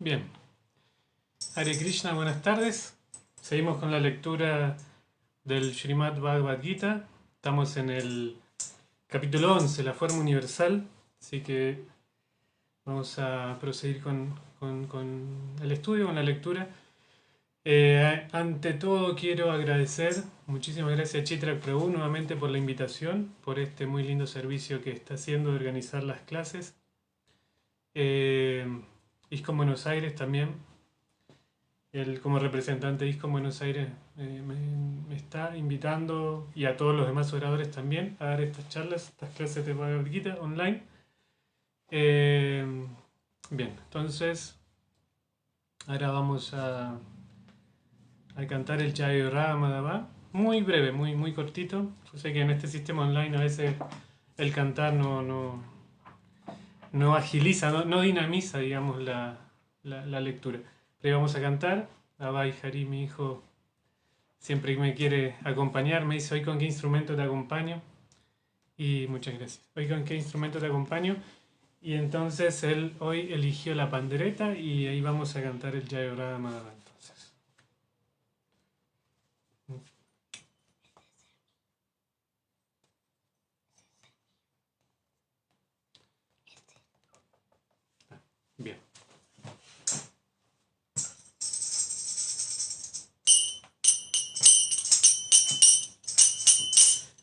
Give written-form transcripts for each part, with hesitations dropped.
Bien, Hare Krishna, buenas tardes. Seguimos con la lectura del Srimad Bhagavad Gita. Estamos en el capítulo 11, la forma universal. Así que vamos a proseguir con el estudio, con la lectura. Ante todo quiero agradecer, muchísimas gracias a Chitra Prabhu nuevamente por la invitación, por este muy lindo servicio que está haciendo de organizar las clases. ISKCON Buenos Aires también. Él como representante de ISKCON Buenos Aires me está invitando, y a todos los demás oradores también, a dar estas charlas, estas clases de Bhagavad Gita online. Bien, entonces ahora vamos a cantar el Jai Ramadava. Muy breve, muy cortito. Yo sé que en este sistema online a veces el cantar no agiliza, no dinamiza, digamos, la lectura. Pero vamos a cantar. Abhay Hari, mi hijo, siempre me quiere acompañar, me dice: ¿hoy con qué instrumento te acompaño? Y muchas gracias. ¿Hoy con qué instrumento te acompaño? Y entonces él hoy eligió la pandereta y ahí vamos a cantar el Jai Ramadava. Entonces, bien.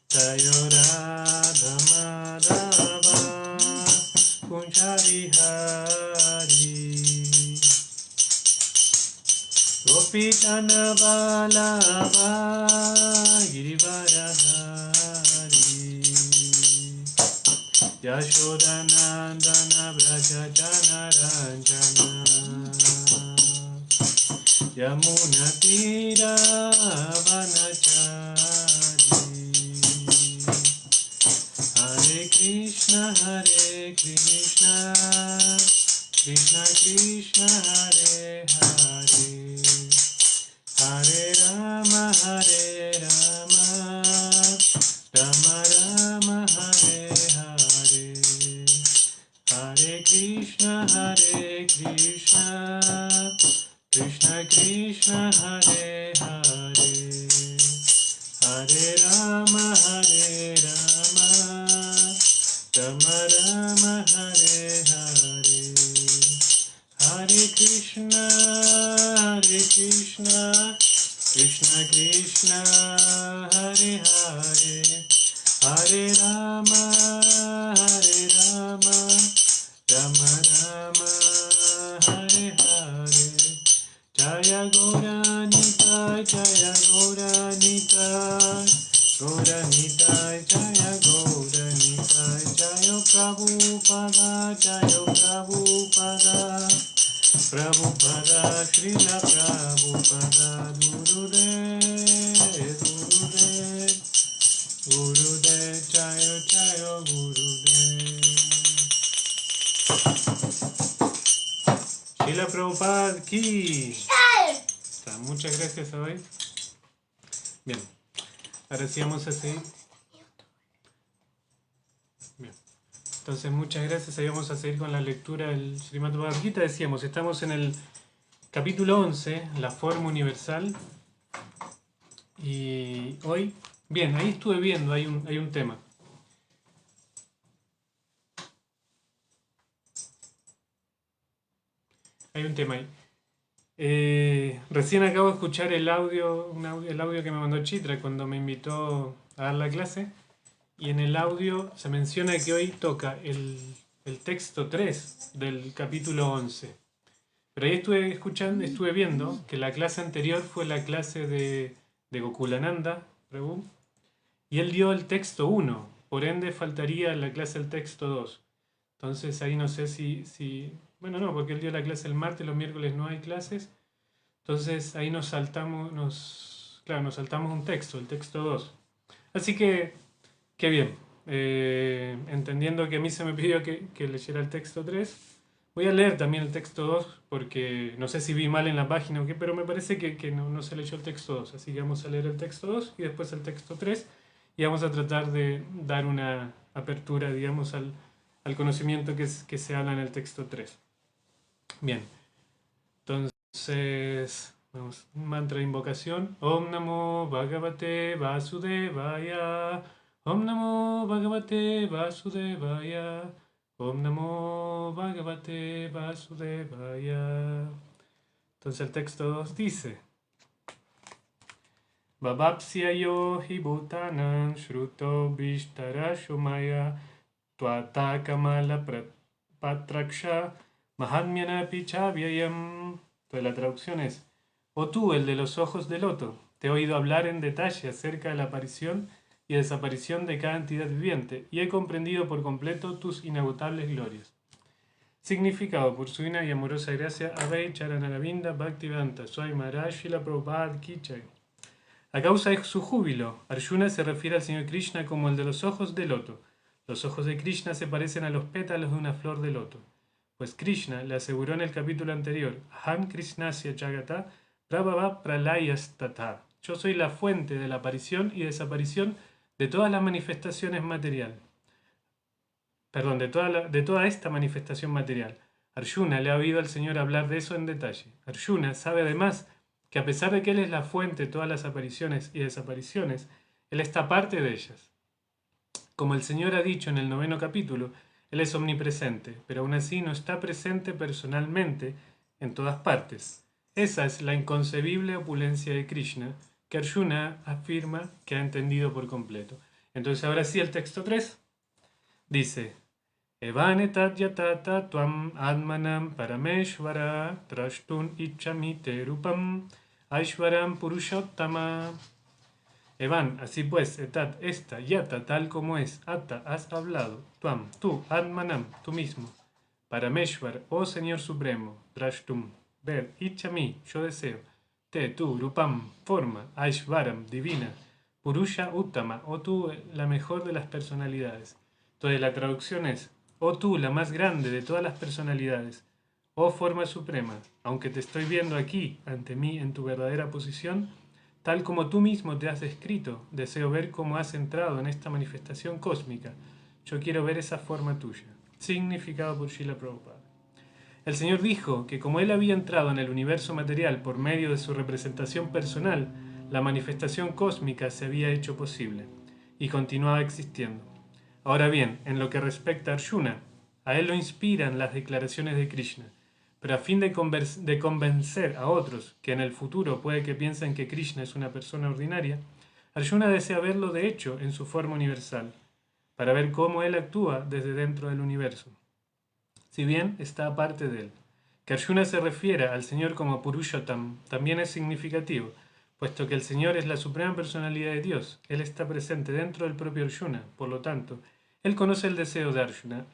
Jayo Radha Madhava Kunja Vihari Gopikana Vallabha Girivaradhari Yashodanandana Vraja Jana Ranjana Yamuna Tira Vanachari Hare Krishna Krishna Krishna Hare Hare Hare Rama Rama Rama Hare Hare Hare Krishna Krishna Krishna Hare Hare Hare Rama Rama Rama Hare Hare Hare Krishna Krishna Krishna Hare Hare Hare Rama Rama Rama Hare Hare Jaya Gauranita Jaya Gauranita Gauranita Jaya Gauranita Jaya Prabhupada Prabhupada Srila Prabhupada Gurudev Jaya Gurudev. Srila Prabhupada ki. Muchas gracias, Abhay. Bien, ahora sí vamos a seguir. Bien. Entonces, muchas gracias. Ahí vamos a seguir con la lectura del Srimad Bhagavad Gita. Decíamos, estamos en el capítulo 11, la forma universal. Y hoy, bien, ahí estuve viendo, hay un tema. Hay un tema ahí. Recién acabo de escuchar el audio que me mandó Chitra cuando me invitó a dar la clase. Y en el audio se menciona que hoy toca el texto 3 del capítulo 11. Pero ahí estuve viendo que la clase anterior fue la clase de Gokulananda Prabhu, y él dio el texto 1, por ende faltaría la clase del texto 2. Entonces ahí no sé si bueno, no, porque él dio la clase el martes, los miércoles no hay clases. Entonces ahí nos saltamos un texto, el texto 2. Así que, qué bien. Entendiendo que a mí se me pidió que leyera el texto 3, voy a leer también el texto 2, porque no sé si vi mal en la página o qué, pero me parece que no se leyó el texto 2. Así que vamos a leer el texto 2 y después el texto 3, y vamos a tratar de dar una apertura, digamos, al conocimiento que se habla en el texto 3. Bien. Entonces, vamos, un mantra de invocación. Om Namo Bhagavate Vasudevaya. Om Namo Bhagavate Vasudevaya. Om Namo Bhagavate Vasudevaya. Entonces el texto 2 dice: Vavapsya yo hi bhutanan shruto vishtara shumaya tvata kamala patraksha mahatmyana pichavyayam. Entonces la traducción es: Oh tú, el de los ojos de loto, te he oído hablar en detalle acerca de la aparición y desaparición de cada entidad viviente, y he comprendido por completo tus inagotables glorias. Significado: por su divina y amorosa gracia, Advait Charanaravinda Bhaktivedanta Swami Maharaj Srila Prabhupada Ki Jai. A causa de su júbilo, Arjuna se refiere al Señor Krishna como el de los ojos de loto. Los ojos de Krishna se parecen a los pétalos de una flor de loto. Pues Krishna le aseguró en el capítulo anterior: Aham Krishnasya Jagata Prabhava Pralayastata. Yo soy la fuente de la aparición y desaparición de todas las manifestaciones materiales. Perdón, de toda esta manifestación material. Arjuna le ha oído al Señor hablar de eso en detalle. Arjuna sabe además que a pesar de que Él es la fuente de todas las apariciones y desapariciones, Él está parte de ellas. Como el Señor ha dicho en el 9º capítulo, Él es omnipresente, pero aún así no está presente personalmente en todas partes. Esa es la inconcebible opulencia de Krishna, que Arjuna afirma que ha entendido por completo. Entonces ahora sí el texto 3 dice: Evane tatyatata tuam admanam parameshvara trashtun ichami te rupam aishvaram purushottama. Evan, así pues, etat, esta, yata, tal como es, ata, has hablado, tuam, tú, admanam, tú mismo, parameshvar, oh Señor Supremo, trashtum, ver, ichami, yo deseo, te, tú, rupam, forma, aishvaram, divina, purusha uttama, oh tú, la mejor de las personalidades. Entonces la traducción es: oh tú, la más grande de todas las personalidades, oh forma suprema, aunque te estoy viendo aquí, ante mí, en tu verdadera posición, tal como tú mismo te has descrito, deseo ver cómo has entrado en esta manifestación cósmica. Yo quiero ver esa forma tuya. Significado por Srila Prabhupada. El Señor dijo que como Él había entrado en el universo material por medio de su representación personal, la manifestación cósmica se había hecho posible y continuaba existiendo. Ahora bien, en lo que respecta a Arjuna, a él lo inspiran las declaraciones de Krishna, pero a fin de convencer a otros que en el futuro puede que piensen que Krishna es una persona ordinaria, Arjuna desea verlo de hecho en su forma universal, para ver cómo él actúa desde dentro del universo, si bien está aparte de él. Que Arjuna se refiera al Señor como Purushottam también es significativo, puesto que el Señor es la suprema personalidad de Dios. Él está presente dentro del propio Arjuna, por lo tanto, él conoce el deseo de Arjuna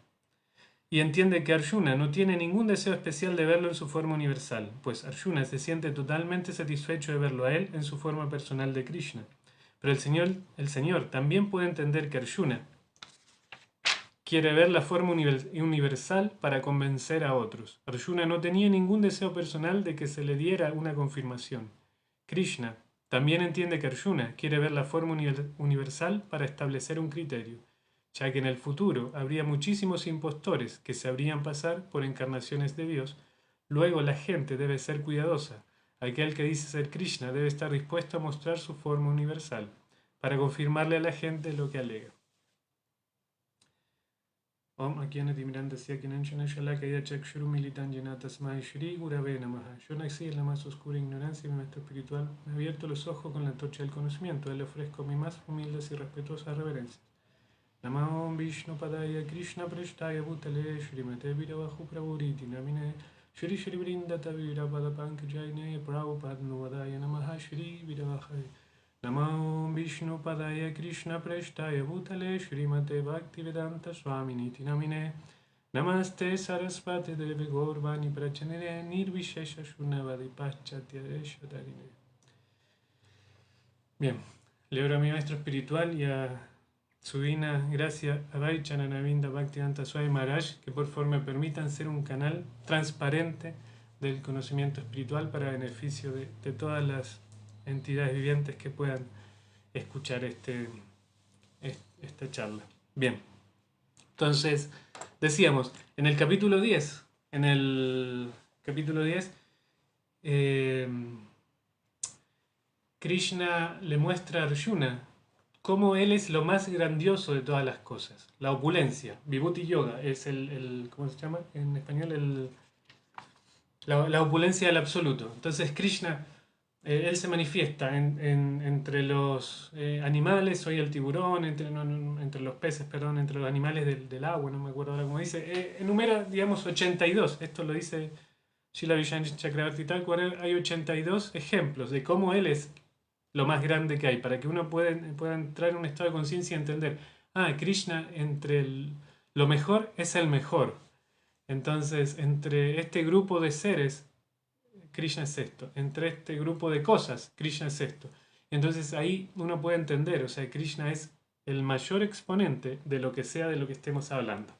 y entiende que Arjuna no tiene ningún deseo especial de verlo en su forma universal, pues Arjuna se siente totalmente satisfecho de verlo a él en su forma personal de Krishna. Pero el Señor también puede entender que Arjuna quiere ver la forma universal para convencer a otros. Arjuna no tenía ningún deseo personal de que se le diera una confirmación. Krishna también entiende que Arjuna quiere ver la forma universal para establecer un criterio, ya que en el futuro habría muchísimos impostores que se habrían pasar por encarnaciones de Dios. Luego la gente debe ser cuidadosa. Aquel que dice ser Krishna debe estar dispuesto a mostrar su forma universal, para confirmarle a la gente lo que alega. Om Akyanatimiranda Syakinanchana Shalakaya Chakshuru Militan Yanatasmai Shri Gurave Namaha. Yo nací en la más oscura ignorancia y mi maestro espiritual me ha abierto los ojos con la antorcha del conocimiento. A él le ofrezco mis más humildes y respetuosas reverencias. Namo Vishnu Padaya Krishna Prashtaya Bhutale Shrimate Viravahu Prabhuriti Namine Shri Shri Vrindata Virapada Pankajayane Prabhupada Nuvadaya Namaha Shri Viravahai. Namo Vishnu Padaya Krishna Prashtaya Bhutale Shrimate Bhaktivedanta Swaminiti Namine Namaste Sarasvati Devi Gaurvani Prachanine Nirvishesha Shunavadi Paschatya Deshadarine. Bien, le oro a mi maestro espiritual y a su divina gracia Advait Charanaravinda Bhaktivedanta Swami Maharaj, que por favor me permitan ser un canal transparente del conocimiento espiritual para beneficio de todas las entidades vivientes que puedan escuchar esta charla. Bien, entonces decíamos, en el capítulo 10, eh, Krishna le muestra a Arjuna cómo él es lo más grandioso de todas las cosas. La opulencia. Vibhuti Yoga es ¿cómo se llama en español? La opulencia del absoluto. Entonces Krishna, él se manifiesta entre los animales, soy el tiburón, entre los peces, perdón, entre los animales del agua, no me acuerdo ahora cómo dice. Enumera, digamos, 82. Esto lo dice Srila Vishwanath Chakravarti Thakur. Hay 82 ejemplos de cómo él es lo más grande que hay, para que uno pueda entrar en un estado de conciencia y entender, Krishna lo mejor es el mejor. Entonces, entre este grupo de seres, Krishna es esto. Entre este grupo de cosas, Krishna es esto. Entonces ahí uno puede entender, o sea, Krishna es el mayor exponente de lo que sea de lo que estemos hablando.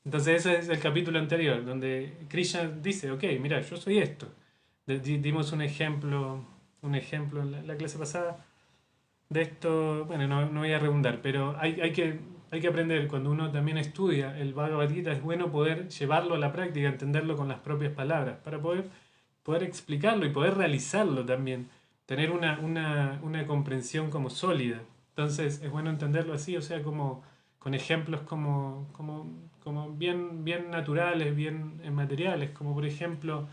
Entonces ese es el capítulo anterior, donde Krishna dice, ok, mira, yo soy esto. Dimos un ejemplo en la clase pasada de esto, bueno, no voy a redundar, pero hay que aprender, cuando uno también estudia el Bhagavad Gita, es bueno poder llevarlo a la práctica, entenderlo con las propias palabras, para poder explicarlo y poder realizarlo también, tener una comprensión como sólida. Entonces es bueno entenderlo así, o sea, como con ejemplos como bien naturales, bien materiales, como por ejemplo,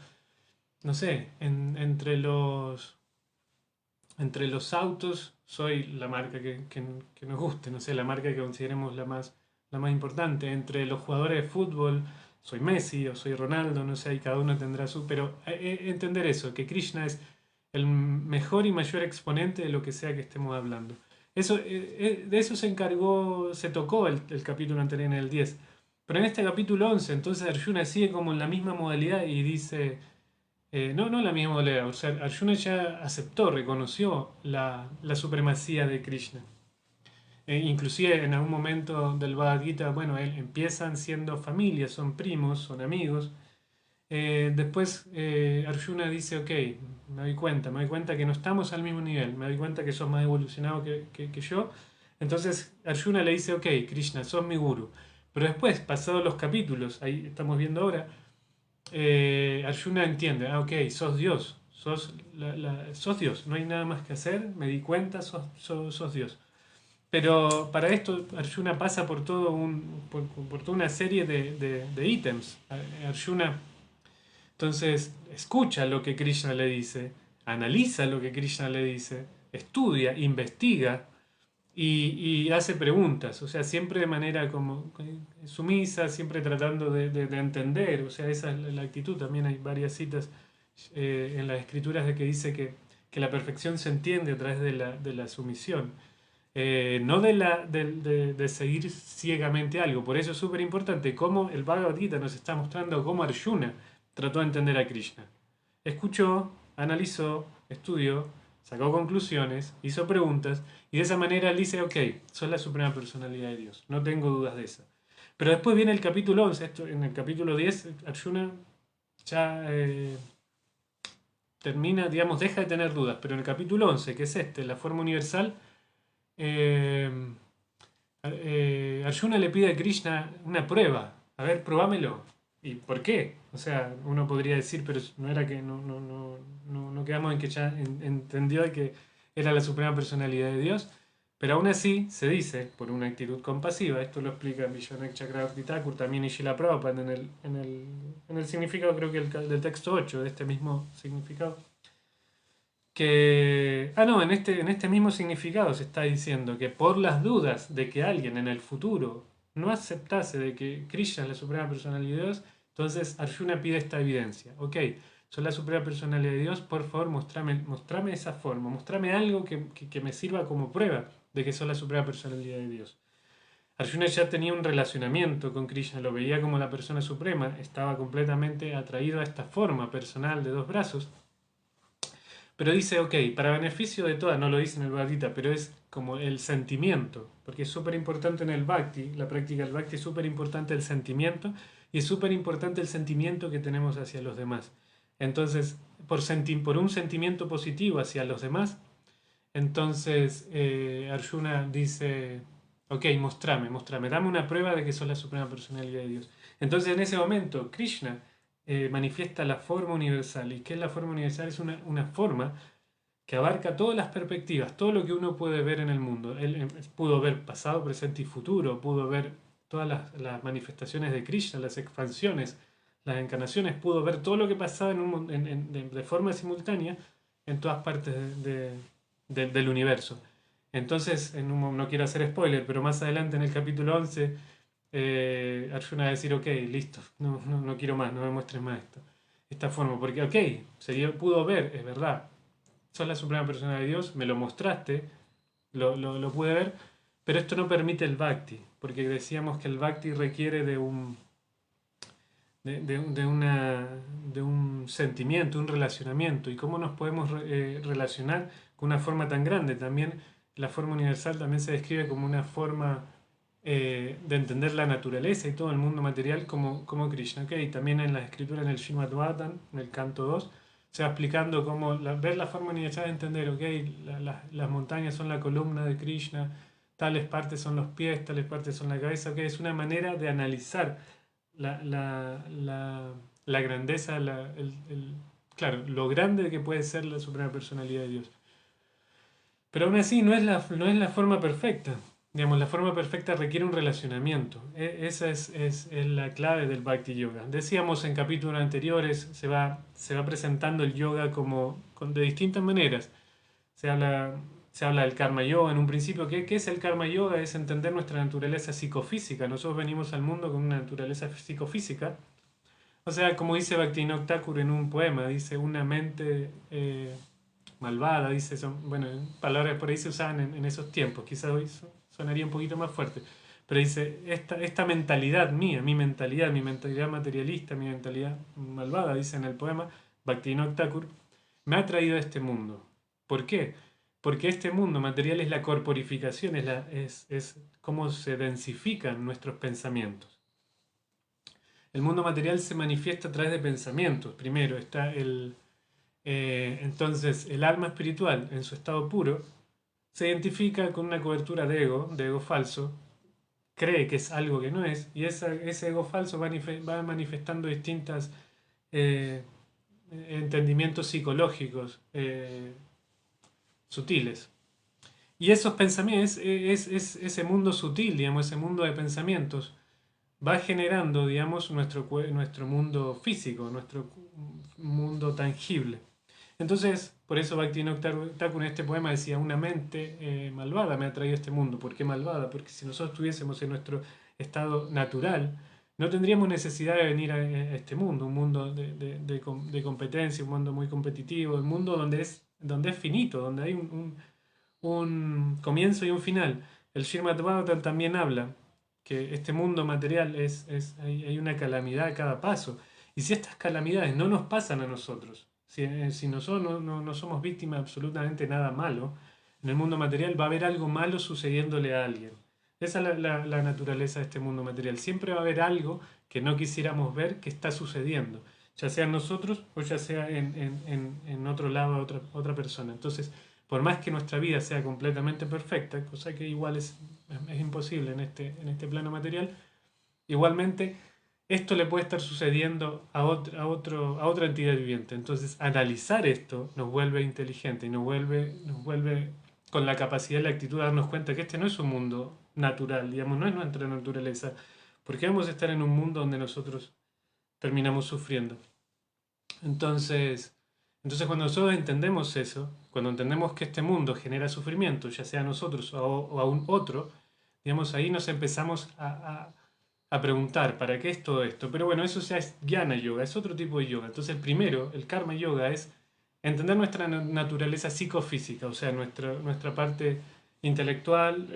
no sé, entre los autos soy la marca que nos guste, no sé, la marca que consideremos la más importante. Entre los jugadores de fútbol soy Messi o soy Ronaldo, no sé, y cada uno tendrá su... Pero entender eso, que Krishna es el mejor y mayor exponente de lo que sea que estemos hablando. De eso se tocó el capítulo anterior en el 10. Pero en este capítulo 11, entonces Arjuna sigue como en la misma modalidad y dice, no la misma modalidad, o sea, Arjuna ya aceptó, reconoció la supremacía de Krishna. Inclusive en algún momento del Bhagavad Gita, bueno, empiezan siendo familia, son primos, son amigos. Después Arjuna dice, ok, me doy cuenta que no estamos al mismo nivel, me doy cuenta que sos más evolucionado que yo. Entonces Arjuna le dice, ok, Krishna, sos mi guru. Pero después, pasados los capítulos, ahí estamos viendo ahora, Arjuna entiende, ok, sos Dios, sos Dios, no hay nada más que hacer, me di cuenta, sos Dios. Pero para esto Arjuna pasa por toda una serie de ítems. Arjuna entonces escucha lo que Krishna le dice, analiza lo que Krishna le dice, estudia, investiga y hace preguntas, o sea, siempre de manera como sumisa, siempre tratando de entender, o sea, esa es la actitud. También hay varias citas en las escrituras de que dice que la perfección se entiende a través de la sumisión. No de seguir ciegamente algo. Por eso es súper importante cómo el Bhagavad Gita nos está mostrando cómo Arjuna trató de entender a Krishna. Escuchó, analizó, estudió, sacó conclusiones, hizo preguntas y de esa manera él dice, ok, sos la suprema personalidad de Dios, no tengo dudas de eso. Pero después viene el capítulo 11, en el capítulo 10 Arjuna ya termina, digamos, deja de tener dudas, pero en el capítulo 11, que es la forma universal, eh, Arjuna le pide a Krishna una prueba. A ver, probámelo. ¿Y por qué? O sea, uno podría decir, pero no era que no quedamos en que ya entendió que era la suprema personalidad de Dios. Pero aún así se dice, por una actitud compasiva, esto lo explica Vishwanath Chakravarti Thakur, también y Srila Prabhupada en el significado, creo que del texto 8 de este mismo significado, no, en este mismo significado se está diciendo que por las dudas de que alguien en el futuro no aceptase de que Krishna es la suprema personalidad de Dios, entonces Arjuna pide esta evidencia. Ok, soy la suprema personalidad de Dios, por favor mostrame esa forma, mostrame algo que me sirva como prueba de que soy la suprema personalidad de Dios. Arjuna ya tenía un relacionamiento con Krishna, lo veía como la persona suprema, estaba completamente atraído a esta forma personal de dos brazos. Pero dice, ok, para beneficio de todas, no lo dice en el Bhagavad Gita, pero es como el sentimiento, porque es súper importante en el Bhakti, la práctica del Bhakti es súper importante el sentimiento, y es súper importante el sentimiento que tenemos hacia los demás. Entonces, por un sentimiento positivo hacia los demás, entonces Arjuna dice, ok, mostrame, dame una prueba de que sos la suprema personalidad de Dios. Entonces en ese momento, Krishna manifiesta la forma universal. ¿Y qué es la forma universal? Es una forma que abarca todas las perspectivas, todo lo que uno puede ver en el mundo. Él pudo ver pasado, presente y futuro, pudo ver todas las manifestaciones de Krishna, las expansiones, las encarnaciones, pudo ver todo lo que pasaba de forma simultánea en todas partes del universo. Entonces, no quiero hacer spoiler, pero más adelante en el capítulo 11, Arjuna va a decir, ok, listo, no quiero más, no me muestres más esta forma, porque, ok, pudo ver, es verdad, sos la suprema persona de Dios, me lo mostraste, lo pude ver, pero esto no permite el bhakti, porque decíamos que el bhakti requiere de un sentimiento, un relacionamiento, y cómo nos podemos relacionar con una forma tan grande. También la forma universal también se describe como una forma de entender la naturaleza y todo el mundo material como Krishna. ¿Okay? También en la escritura, en el Srimad Bhagavatam, en el canto 2, se va explicando cómo ver la forma universal de entender, ¿okay? Las montañas son la columna de Krishna, tales partes son los pies, tales partes son la cabeza, ¿okay? Es una manera de analizar la, la, la, la grandeza, claro, lo grande que puede ser la suprema personalidad de Dios. Pero aún así no es la forma perfecta. Digamos, la forma perfecta requiere un relacionamiento. Esa es la clave del Bhakti Yoga. Decíamos en capítulos anteriores, se va presentando el yoga de distintas maneras. Se habla, se habla del Karma Yoga en un principio. ¿Qué es el Karma Yoga? Es entender nuestra naturaleza psicofísica. Nosotros venimos al mundo con una naturaleza psicofísica. O sea, como dice Bhaktivinoda Thakur en un poema, dice una mente malvada, dice, bueno, palabras por ahí se usaban en esos tiempos, quizás hoy sonaría un poquito más fuerte, pero dice, esta mentalidad mía, mi mentalidad materialista, mi mentalidad malvada, dice en el poema Bhaktivinoda Thakur, me ha traído a este mundo. ¿Por qué? Porque este mundo material es la corporificación, es cómo se densifican nuestros pensamientos. El mundo material se manifiesta a través de pensamientos. Primero está entonces el alma espiritual en su estado puro se identifica con una cobertura de ego falso, cree que es algo que no es, y ese ego falso va manifestando distintos entendimientos psicológicos sutiles. Y esos pensamientos, ese mundo sutil, digamos, ese mundo de pensamientos, va generando, digamos, nuestro mundo físico, nuestro mundo tangible. Entonces, por eso Bhaktivinoda Thakur en este poema decía, una mente malvada me ha traído a este mundo. ¿Por qué malvada? Porque si nosotros estuviésemos en nuestro estado natural, no tendríamos necesidad de venir a este mundo, un mundo de competencia, un mundo muy competitivo, un mundo donde es finito, donde hay un comienzo y un final. El Srimad Bhagavatam también habla que este mundo material hay una calamidad a cada paso. Y si estas calamidades no nos pasan a nosotros, si nosotros no somos víctimas de absolutamente nada malo, en el mundo material va a haber algo malo sucediéndole a alguien. Esa es la naturaleza de este mundo material. Siempre va a haber algo que no quisiéramos ver que está sucediendo, ya sea en nosotros o ya sea en otro lado, otra persona. Entonces, por más que nuestra vida sea completamente perfecta, cosa que igual es imposible en este plano material, igualmente esto le puede estar sucediendo a otra entidad viviente. Entonces, analizar esto nos vuelve inteligente y nos vuelve con la capacidad y la actitud de darnos cuenta que este no es un mundo natural, digamos, no es nuestra naturaleza. Porque vamos a estar en un mundo donde nosotros terminamos sufriendo. Entonces cuando nosotros entendemos eso, cuando entendemos que este mundo genera sufrimiento, ya sea a nosotros o a un otro, digamos, ahí nos empezamos a preguntar, ¿para qué es todo esto? Pero bueno, eso ya es Jnana Yoga, es otro tipo de yoga. Entonces, el primero, el Karma Yoga, es entender nuestra naturaleza psicofísica, o sea, nuestra parte intelectual,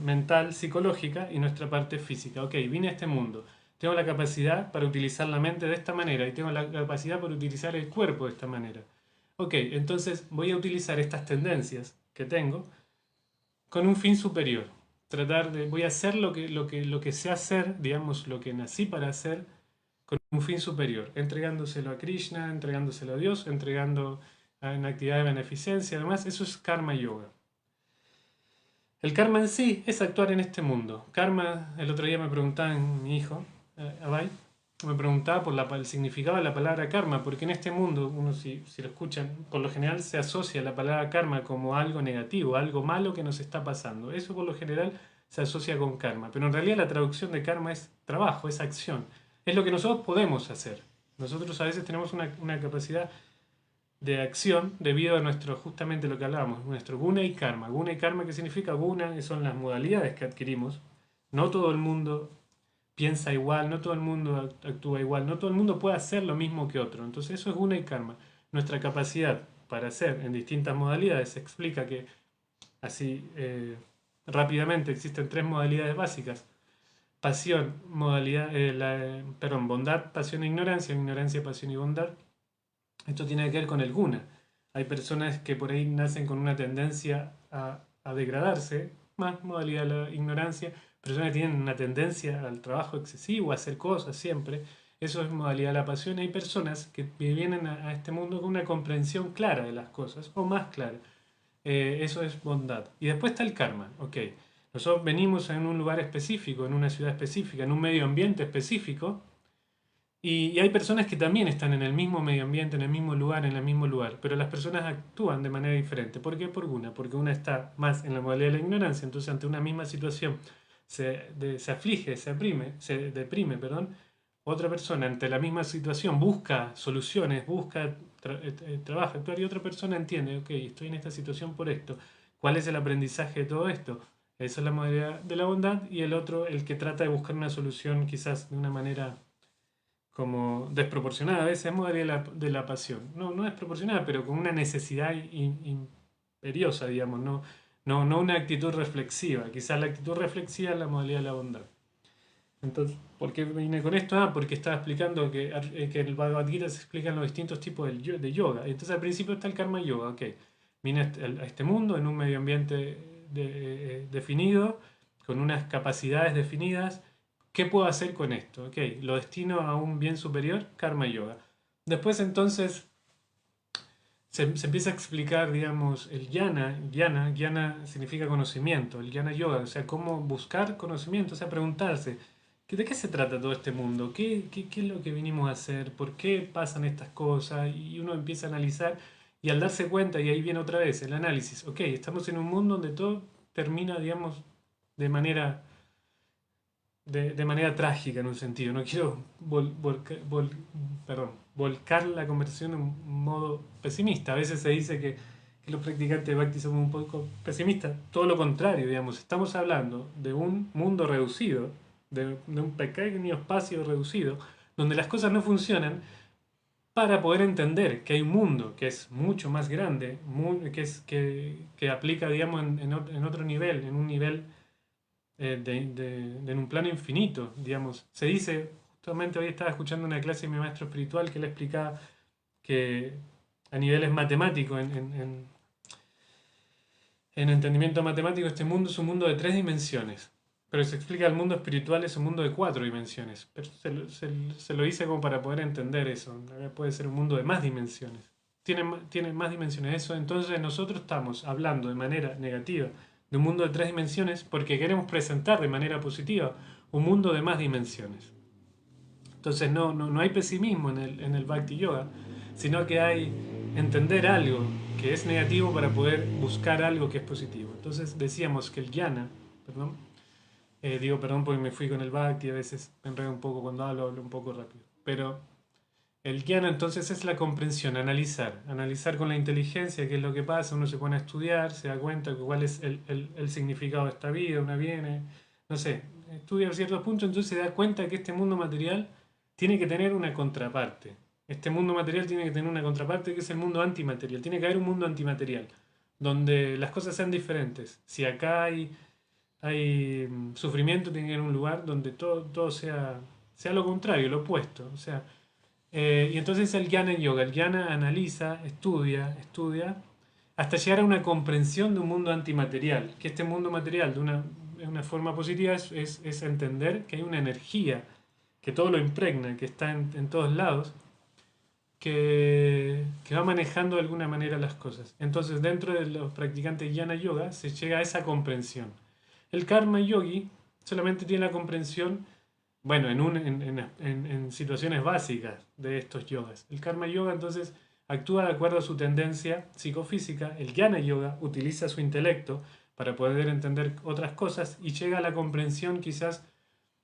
mental, psicológica y nuestra parte física. Ok, vine a este mundo. Tengo la capacidad para utilizar la mente de esta manera y tengo la capacidad para utilizar el cuerpo de esta manera. Ok, entonces voy a utilizar estas tendencias que tengo con un fin superior. Voy a hacer lo que sé hacer, digamos, lo que nací para hacer, con un fin superior, entregándoselo a Krishna, entregándoselo a Dios, entregando en actividad de beneficencia, además, eso es karma yoga. El karma en sí es actuar en este mundo. Karma, el otro día me preguntaba mi hijo, Abai, me preguntaba por el significado de la palabra karma, porque en este mundo, uno si lo escuchan, por lo general se asocia la palabra karma como algo negativo, algo malo que nos está pasando. Eso por lo general se asocia con karma, pero en realidad la traducción de karma es trabajo, es acción, es lo que nosotros podemos hacer. Nosotros a veces tenemos una capacidad de acción debido a nuestro, justamente lo que hablábamos, nuestro guna y karma. Guna y karma, ¿qué significa? Guna son las modalidades que adquirimos. No todo el mundo piensa igual, no todo el mundo actúa igual, no todo el mundo puede hacer lo mismo que otro. Entonces eso es guna y karma. Nuestra capacidad para hacer en distintas modalidades se explica que así rápidamente existen tres modalidades básicas. Pasión, modalidad, perdón, bondad, pasión e ignorancia, ignorancia, pasión y bondad. Esto tiene que ver con el guna. Hay personas que por ahí nacen con una tendencia a degradarse, más modalidad de la ignorancia, personas que tienen una tendencia al trabajo excesivo, a hacer cosas siempre, eso es modalidad de la pasión. Hay personas que vienen a este mundo con una comprensión clara de las cosas, o más clara. Eso es bondad. Y después está el karma, ok. Nosotros venimos en un lugar específico, en una ciudad específica, en un medio ambiente específico, y hay personas que también están en el mismo medio ambiente, en el mismo lugar, en el mismo lugar, pero las personas actúan de manera diferente. ¿Por qué? Por una, porque una está más en la modalidad de la ignorancia, entonces ante una misma situación se aflige, se deprime, perdón. Otra persona ante la misma situación busca soluciones, busca, trabaja, actuar, y otra persona entiende, ok, estoy en esta situación por esto. ¿Cuál es el aprendizaje de todo esto? Esa es la modalidad de la bondad, y el otro, el que trata de buscar una solución quizás de una manera como desproporcionada, a veces es modalidad de la pasión. No, no desproporcionada, pero con una necesidad imperiosa, digamos, no una actitud reflexiva. Quizás la actitud reflexiva es la modalidad de la bondad. Entonces, ¿por qué vine con esto? Porque estaba explicando que en el Bhagavad Gita se explican los distintos tipos de yoga. Entonces al principio está el karma yoga, ok. Vine a este mundo en un medio ambiente definido, con unas capacidades definidas. ¿Qué puedo hacer con esto? Ok, lo destino a un bien superior, karma yoga. Después entonces se empieza a explicar, digamos, el jnana significa conocimiento, el jnana yoga, o sea, cómo buscar conocimiento, o sea, preguntarse, ¿de qué se trata todo este mundo? ¿Qué es lo que vinimos a hacer? ¿Por qué pasan estas cosas? Y uno empieza a analizar, y al darse cuenta, y ahí viene otra vez el análisis, ok, estamos en un mundo donde todo termina, digamos, de manera de manera trágica en un sentido. No quiero volcar la conversación en un modo pesimista. A veces se dice que los practicantes de Bhakti somos un poco pesimistas. Todo lo contrario, digamos. Estamos hablando de un mundo reducido, de un pequeño espacio reducido, donde las cosas no funcionan, para poder entender que hay un mundo que es mucho más grande, que aplica, digamos, en otro nivel, en un nivel en un plano infinito, digamos. Se dice, justamente hoy estaba escuchando una clase de mi maestro espiritual que le explicaba que a niveles matemáticos, en entendimiento matemático, este mundo es un mundo de tres dimensiones. Pero se explica el mundo espiritual es un mundo de cuatro dimensiones. Pero se lo hice como para poder entender eso. Puede ser un mundo de más dimensiones. Tiene más dimensiones eso. Entonces nosotros estamos hablando de manera negativa de un mundo de tres dimensiones porque queremos presentar de manera positiva un mundo de más dimensiones. Entonces no hay pesimismo en el Bhakti Yoga, sino que hay entender algo que es negativo para poder buscar algo que es positivo. Entonces decíamos que el jnana, perdón, digo perdón porque me fui con el Bhakti, a veces me enredo un poco cuando hablo un poco rápido, pero el jnana entonces es la comprensión, analizar con la inteligencia qué es lo que pasa, uno se pone a estudiar, se da cuenta de cuál es el significado de esta vida, una viene, no sé, estudia ciertos puntos, entonces se da cuenta que este mundo material tiene que tener una contraparte. Este mundo material tiene que tener una contraparte que es el mundo antimaterial. Tiene que haber un mundo antimaterial, donde las cosas sean diferentes. Si acá hay sufrimiento, tiene que haber un lugar donde todo sea lo contrario, lo opuesto. O sea, y entonces el jnana yoga, el jnana analiza, estudia, hasta llegar a una comprensión de un mundo antimaterial. Que este mundo material, de una forma positiva, es entender que hay una energía que todo lo impregna, que está en todos lados, que va manejando de alguna manera las cosas. Entonces, dentro de los practicantes jnana yoga, se llega a esa comprensión. El karma yogi solamente tiene la comprensión bueno, en situaciones básicas de estos yogas. El karma yoga entonces actúa de acuerdo a su tendencia psicofísica, el jnana yoga utiliza su intelecto para poder entender otras cosas y llega a la comprensión quizás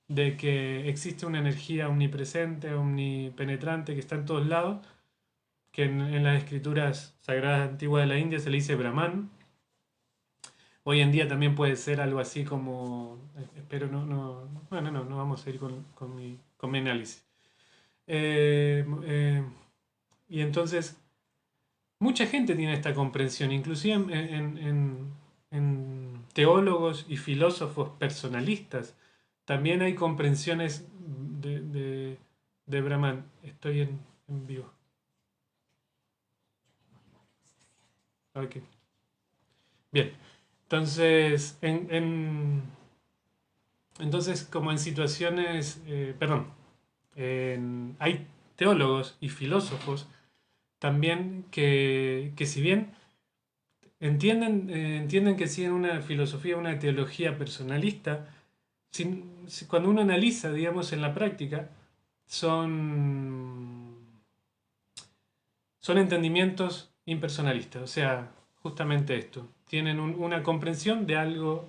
de que existe una energía omnipresente, omnipenetrante que está en todos lados, que en las escrituras sagradas antiguas de la India se le dice Brahman. Hoy en día también puede ser algo así como, espero bueno, no vamos a ir con mi análisis. Y entonces, mucha gente tiene esta comprensión, inclusive en teólogos y filósofos personalistas, también hay comprensiones de Brahman. Estoy en vivo. Ok. Bien. Entonces, entonces como en situaciones, perdón, hay teólogos y filósofos también que si bien entienden que siguen una filosofía, una teología personalista, cuando uno analiza, digamos, en la práctica, son, son entendimientos impersonalistas, o sea, justamente esto. Tienen una comprensión de algo,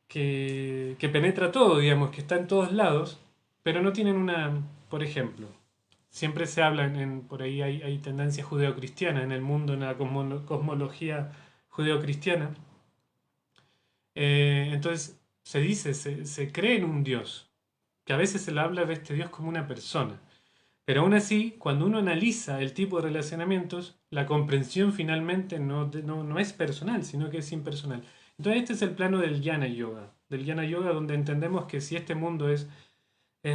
que penetra todo, digamos, que está en todos lados, pero no tienen una, por ejemplo, siempre se habla, por ahí hay tendencia judeocristiana en el mundo, en la cosmología judeocristiana. Entonces se dice, se cree en un Dios, que a veces se le habla de este Dios como una persona. Pero aún así, cuando uno analiza el tipo de relacionamientos, la comprensión finalmente no es personal, sino que es impersonal. Entonces este es el plano del jnana yoga donde entendemos que si este mundo es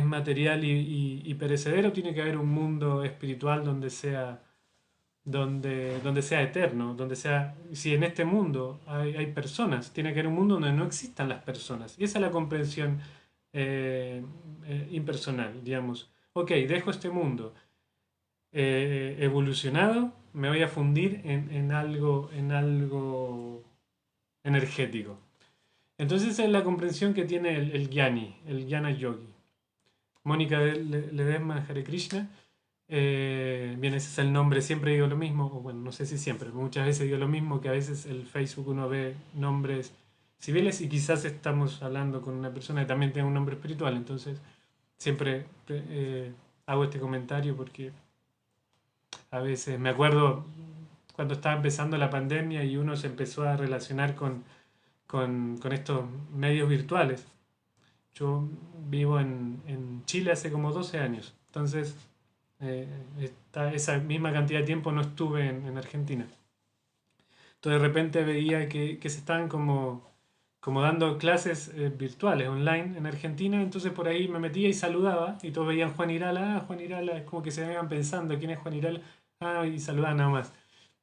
material y perecedero, tiene que haber un mundo espiritual donde sea eterno, donde sea, si en este mundo hay personas, tiene que haber un mundo donde no existan las personas. Y esa es la comprensión impersonal, digamos. Ok, dejo este mundo evolucionado, me voy a fundir en algo energético. Entonces esa es la comprensión que tiene el Jnani, el Jnana Yogi. Mónica Ledesma Hare Krishna. Bien, ese es el nombre, siempre digo lo mismo, o bueno, no sé si siempre, pero muchas veces digo lo mismo, que a veces el Facebook uno ve nombres civiles y quizás estamos hablando con una persona que también tiene un nombre espiritual, entonces siempre hago este comentario porque a veces me acuerdo cuando estaba empezando la pandemia y uno se empezó a relacionar con estos medios virtuales. Yo vivo en Chile hace como 12 años, entonces esa misma cantidad de tiempo no estuve en Argentina. Entonces de repente veía que se estaban como dando clases virtuales, online en Argentina, entonces por ahí me metía y saludaba y todos veían Juan Irala, Juan Irala, es como que se iban pensando quién es Juan Irala, y saludaban nada más.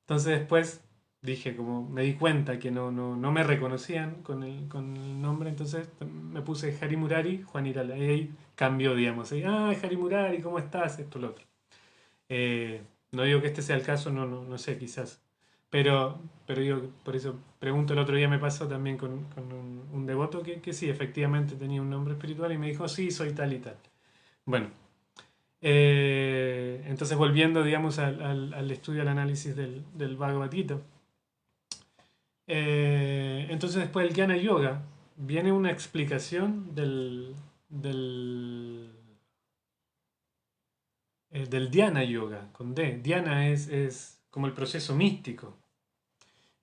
Entonces después dije, como me di cuenta que no me reconocían con el nombre, entonces me puse Hari Murari, Juan Irala, y ahí cambió, digamos, Hari Murari, ¿cómo estás? Esto, lo otro. No digo que este sea el caso, no sé, quizás. Pero yo por eso pregunto, el otro día me pasó también con un devoto que sí, efectivamente tenía un nombre espiritual y me dijo, sí, soy tal y tal. Bueno, entonces volviendo, digamos, al estudio, al análisis del Bhagavad Gita. Entonces después del Jnana Yoga viene una explicación del Dhyana Yoga, con D. Dhyana es como el proceso místico.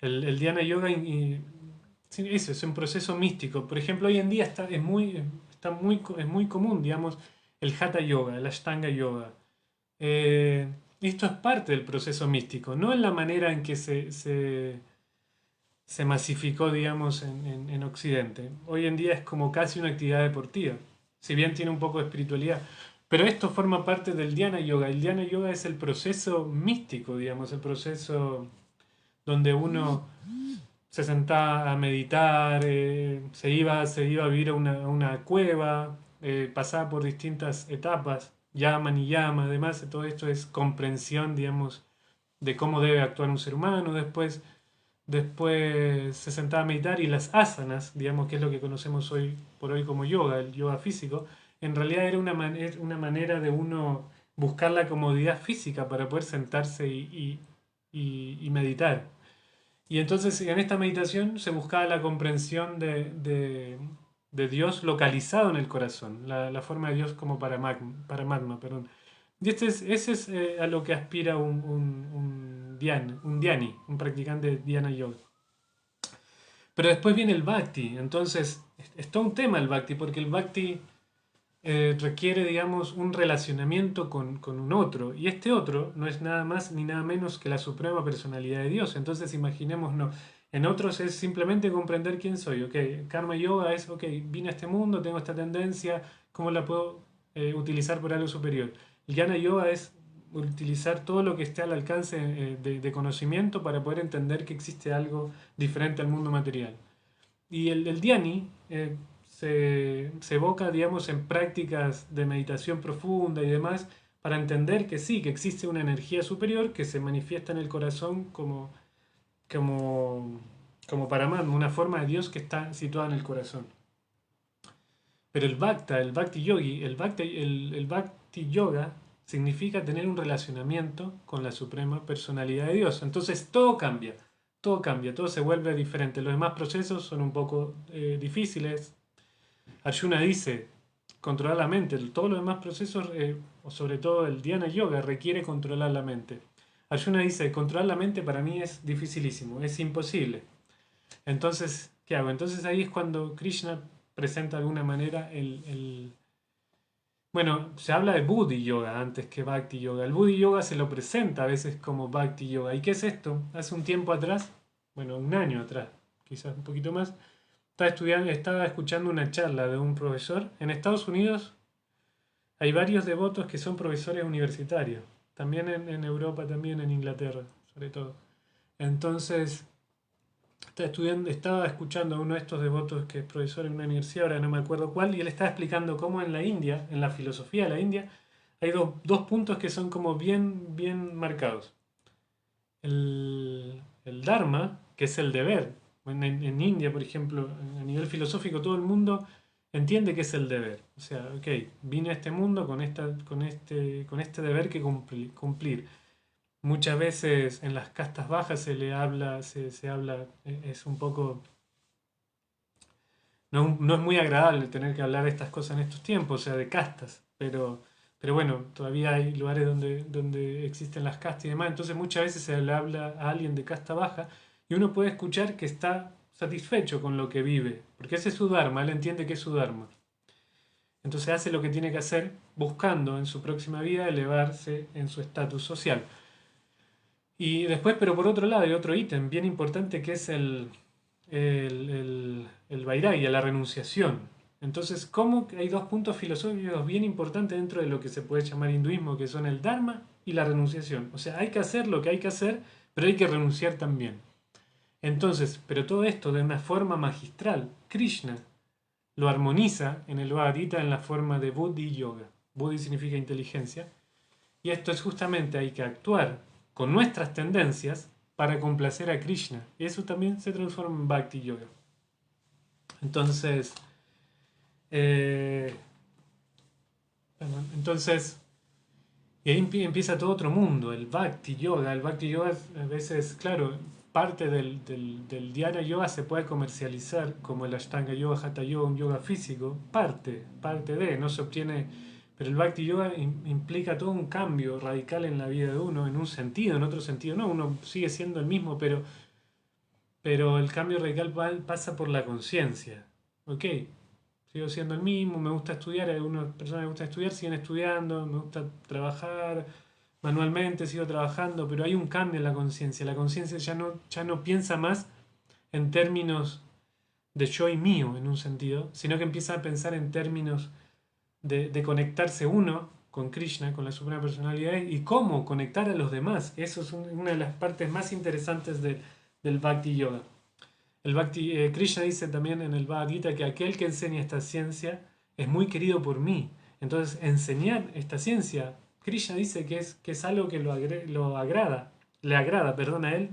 El Dhyana Yoga sí, eso es un proceso místico. Por ejemplo, hoy en día es muy común, digamos, el Hatha Yoga, el Ashtanga Yoga. Esto es parte del proceso místico, no en la manera en que se masificó, digamos, en Occidente. Hoy en día es como casi una actividad deportiva, si bien tiene un poco de espiritualidad. Pero esto forma parte del Dhyana Yoga. El Dhyana Yoga es el proceso místico, digamos, el proceso donde uno se sentaba a meditar, se iba a vivir a una cueva, pasaba por distintas etapas, llama y llama, además de todo esto es comprensión, digamos, de cómo debe actuar un ser humano. Después después se sentaba a meditar y las asanas, digamos que es lo que conocemos hoy por hoy como yoga, el yoga físico, en realidad era una manera de uno buscar la comodidad física para poder sentarse y meditar. Y entonces en esta meditación se buscaba la comprensión de Dios localizado en el corazón, la forma de Dios como Paramatma, perdón. Y ese es a lo que aspira un dhyani, un practicante de dhyana yoga. Pero después viene el bhakti, entonces es todo un tema el bhakti, porque el bhakti requiere, digamos, un relacionamiento con un otro, y este otro no es nada más ni nada menos que la suprema personalidad de Dios. Entonces imaginémonos, en otros es simplemente comprender quién soy, ok, karma yoga es, ok, vine a este mundo, tengo esta tendencia, ¿cómo la puedo utilizar por algo superior? El jnana yoga es utilizar todo lo que esté al alcance de conocimiento para poder entender que existe algo diferente al mundo material. Y el dhyani se evoca, digamos, en prácticas de meditación profunda y demás para entender que sí, que existe una energía superior que se manifiesta en el corazón como, como Paramatma, una forma de Dios que está situada en el corazón. Pero el bhakti yogi, el bhakti yoga significa tener un relacionamiento con la suprema personalidad de Dios. Entonces todo cambia, todo se vuelve diferente. Los demás procesos son un poco difíciles. Arjuna dice, controlar la mente. Todos los demás procesos, o sobre todo el dhyana yoga, requiere controlar la mente. Arjuna dice, controlar la mente para mí es dificilísimo, es imposible. Entonces, ¿qué hago? Entonces ahí es cuando Krishna presenta de alguna manera bueno, se habla de Buddhi Yoga antes que Bhakti Yoga. El Buddhi Yoga se lo presenta a veces como Bhakti Yoga. ¿Y qué es esto? Hace un tiempo atrás, bueno, un año atrás, quizás un poquito más, estaba escuchando una charla de un profesor. En Estados Unidos hay varios devotos que son profesores universitarios. También en Europa, también en Inglaterra, sobre todo. Entonces, estaba escuchando a uno de estos devotos que es profesor en una universidad, ahora no me acuerdo cuál, y él estaba explicando cómo en la India, en la filosofía de la India, hay dos puntos que son como bien marcados. El Dharma, que es el deber. En India, por ejemplo, a nivel filosófico, todo el mundo entiende que es el deber. O sea, ok, vine a este mundo con este deber que cumplir. Muchas veces en las castas bajas se habla, es un poco, no es muy agradable tener que hablar de estas cosas en estos tiempos, o sea, de castas, pero bueno, todavía hay lugares donde existen las castas y demás, entonces muchas veces se le habla a alguien de casta baja y uno puede escuchar que está satisfecho con lo que vive, porque ese es su dharma, él entiende que es su dharma. Entonces hace lo que tiene que hacer buscando en su próxima vida elevarse en su estatus social. Y después, pero por otro lado, hay otro ítem bien importante que es el vairagya, la renunciación. Entonces, ¿cómo hay dos puntos filosóficos bien importantes dentro de lo que se puede llamar hinduismo, que son el dharma y la renunciación? O sea, hay que hacer lo que hay que hacer, pero hay que renunciar también. Entonces, pero todo esto de una forma magistral, Krishna lo armoniza en el Bhagavad Gita en la forma de Buddhi Yoga. Buddhi significa inteligencia. Y esto es justamente hay que actuar con nuestras tendencias para complacer a Krishna. Y eso también se transforma en Bhakti Yoga. Entonces, eh, entonces, y ahí empieza todo otro mundo, el Bhakti Yoga. El Bhakti Yoga a veces, claro, parte del Dhyana Yoga se puede comercializar como el Ashtanga Yoga, Hatha Yoga, un yoga físico, parte de, no se obtiene, pero el Bhakti Yoga implica todo un cambio radical en la vida de uno, en un sentido, en otro sentido no, uno sigue siendo el mismo, pero el cambio radical pasa por la conciencia. Ok, sigo siendo el mismo, me gusta estudiar, hay algunas personas que me gusta estudiar, siguen estudiando, me gusta trabajar manualmente, sigo trabajando, pero hay un cambio en la conciencia. La conciencia ya no piensa más en términos de yo y mío, en un sentido, sino que empieza a pensar en términos de conectarse uno con Krishna, con la Suprema Personalidad, y cómo conectar a los demás. Eso es una de las partes más interesantes del Bhakti Yoga. Krishna dice también en el Bhagavad Gita que aquel que enseña esta ciencia es muy querido por mí. Entonces, enseñar esta ciencia, Krishna dice que es algo que lo agrada, le agrada, perdón, a él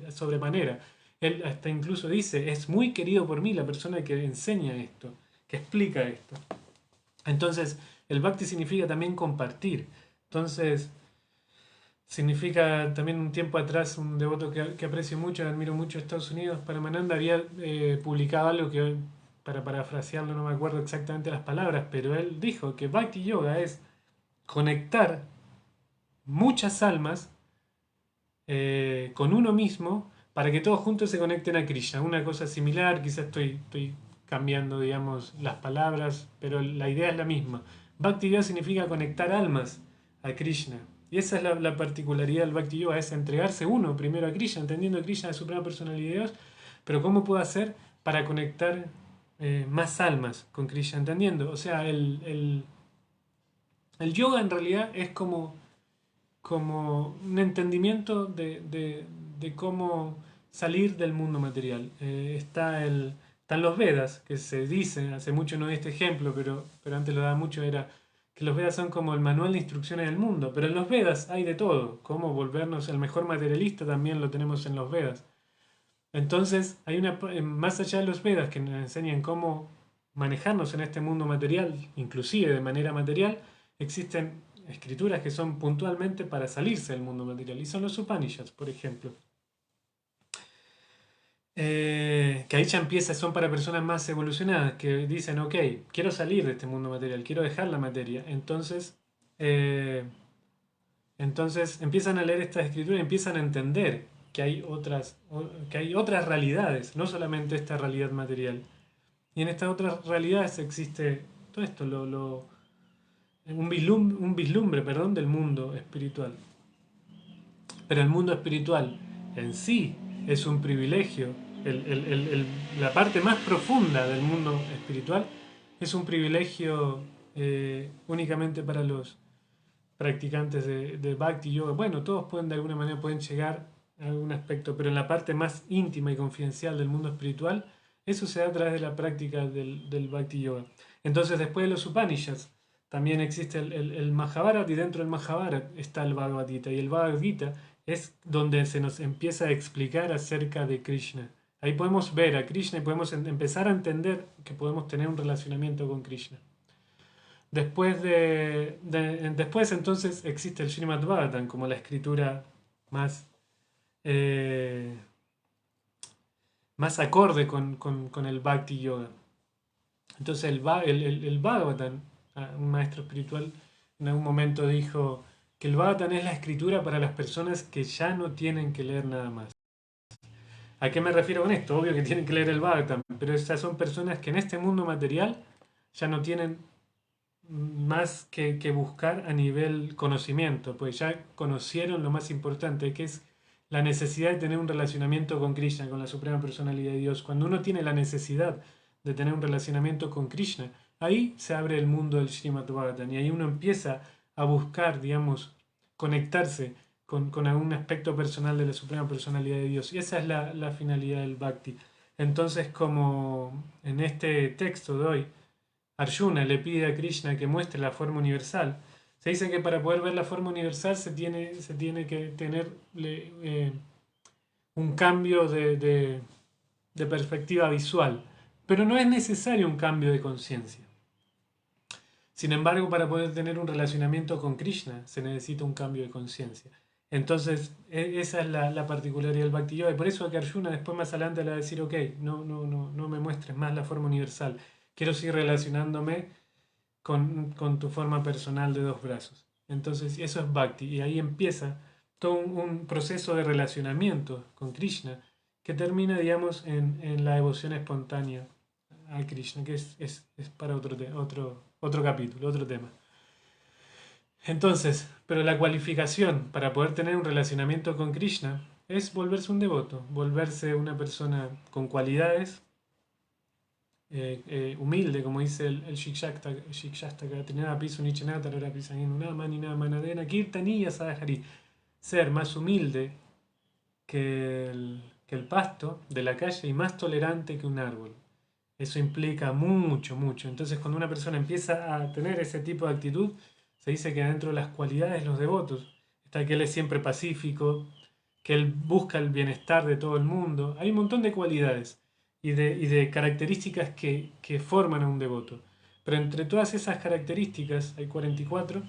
sobremanera. Él hasta incluso dice, es muy querido por mí la persona que enseña esto, que explica esto. Entonces, el bhakti significa también compartir. Entonces, significa también un tiempo atrás un devoto que aprecio mucho, admiro mucho de Estados Unidos, Paramananda, había publicado algo que, para parafrasearlo, no me acuerdo exactamente las palabras, pero él dijo que Bhakti Yoga es conectar muchas almas con uno mismo para que todos juntos se conecten a Krishna. Una cosa similar, quizás estoy cambiando, digamos, las palabras, pero la idea es la misma. Bhakti Yoga significa conectar almas a Krishna. Y esa es la particularidad del Bhakti Yoga, es entregarse uno primero a Krishna, entendiendo a Krishna, la suprema personalidad de Dios, pero ¿cómo puedo hacer para conectar más almas con Krishna? Entendiendo, o sea, el yoga en realidad es como un entendimiento de cómo salir del mundo material. Están los Vedas, que se dice, hace mucho no doy este ejemplo, pero antes lo daba mucho, era que los Vedas son como el manual de instrucciones del mundo, pero en los Vedas hay de todo, cómo volvernos el mejor materialista también lo tenemos en los Vedas. Entonces, más allá de los Vedas que nos enseñan cómo manejarnos en este mundo material, inclusive de manera material, existen escrituras que son puntualmente para salirse del mundo material, y son los Upanishads, por ejemplo. Que ahí ya empieza, son para personas más evolucionadas, que dicen, ok, quiero salir de este mundo material, quiero dejar la materia. Entonces empiezan a leer estas escrituras y empiezan a entender que hay otras realidades, no solamente esta realidad material. Y en estas otras realidades existe todo esto, un vislumbre, perdón, del mundo espiritual. Pero el mundo espiritual en sí es un privilegio. La parte más profunda del mundo espiritual es un privilegio únicamente para los practicantes de Bhakti Yoga. Bueno, todos pueden de alguna manera pueden llegar a algún aspecto, pero en la parte más íntima y confidencial del mundo espiritual, eso se da a través de la práctica del Bhakti Yoga. Entonces, después de los Upanishads, también existe el Mahabharata, y dentro del Mahabharata está el Bhagavad Gita. Y el Bhagavad Gita es donde se nos empieza a explicar acerca de Krishna. Ahí podemos ver a Krishna y podemos empezar a entender que podemos tener un relacionamiento con Krishna. Después entonces existe el Srimad Bhagavatam como la escritura más, eh, más acorde con el Bhakti Yoga. Entonces el Bhagavatam, un maestro espiritual en algún momento dijo que el Bhagavatam es la escritura para las personas que ya no tienen que leer nada más. ¿A qué me refiero con esto? Obvio que tienen que leer el Bhagavatam, pero esas son personas que en este mundo material ya no tienen más que buscar a nivel conocimiento, pues ya conocieron lo más importante, que es la necesidad de tener un relacionamiento con Krishna, con la Suprema Personalidad de Dios. Cuando uno tiene la necesidad de tener un relacionamiento con Krishna, ahí se abre el mundo del Srimad Bhagavatam y ahí uno empieza a buscar, digamos, conectarse con algún aspecto personal de la Suprema Personalidad de Dios. Y esa es la finalidad del Bhakti. Entonces, como en este texto de hoy, Arjuna le pide a Krishna que muestre la forma universal. Se dice que para poder ver la forma universal se tiene que tener un cambio de perspectiva visual, pero no es necesario un cambio de conciencia. Sin embargo, para poder tener un relacionamiento con Krishna se necesita un cambio de conciencia. Entonces, esa es la particularidad del Bhakti Yoga, y por eso que Arjuna después más adelante le va a decir, ok, no me muestres más la forma universal, quiero seguir relacionándome con tu forma personal de dos brazos. Entonces, eso es Bhakti, y ahí empieza todo un proceso de relacionamiento con Krishna que termina, digamos, en la devoción espontánea a Krishna, que es para otro capítulo, otro tema. Entonces, pero la cualificación para poder tener un relacionamiento con Krishna es volverse un devoto, volverse una persona con cualidades, humilde, como dice el Shikshastaka, Trinadapi Nichenata, Rarapi Sanginunama, Manadena, Kirtaniya Sadhari, ser más humilde que el pasto de la calle y más tolerante que un árbol. Eso implica mucho, mucho. Entonces, cuando una persona empieza a tener ese tipo de actitud, se dice que dentro de las cualidades de los devotos está que él es siempre pacífico, que él busca el bienestar de todo el mundo. Hay un montón de cualidades y de características que forman a un devoto. Pero entre todas esas características, hay 44,